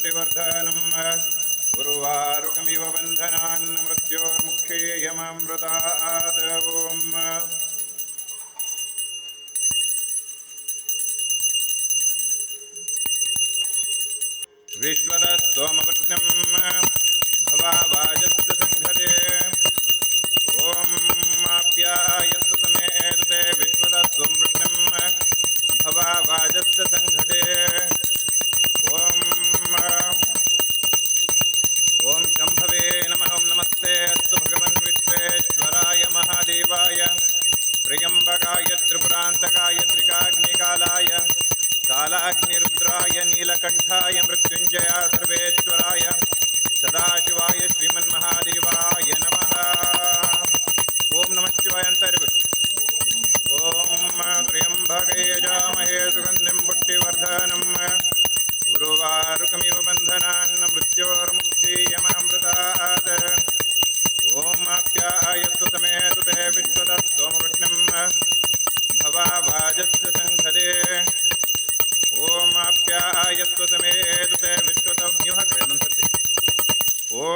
पुष्टिवर्धनं गुरुवारुकमिव बन्धनान् मृत्योर्मुक्षीयमामृतात् ॐ विश्वदस्तोमवृष्णं भवावाजस्य संघते ॐ आप्यायस्तु समेतुते विश्वदस्त्वं वृष्णं भवावाजस्य संघते ॐ शम्भवे नमः। नमस्ते अस्तु भगवन् विश्वेश्वराय महादेवाय त्र्यम्बकाय त्रिपुरान्तकाय त्रिकाग्निकालाय कालाग्निरुद्राय नीलकण्ठाय मृत्युञ्जयाय सर्वेश्वराय सदाशिवाय श्रीमन्महादेवाय नमः। ओम नमः शिवाय अंतर्विक् ओम त्र्यम्बके यजामहे सुगन्धिं पुष्टिवर्धनं गुरुवारुकमिव बन्धनान् मृत्योर्मुक्षीयमामृतात् ॐ आप्यायस्तु समेतुते विश्वदस्त्वमवृष्णं भवावाजस्य संघते ॐ आप्यायस्तु समेतुते विश्वतं युहकृन्सति ॐ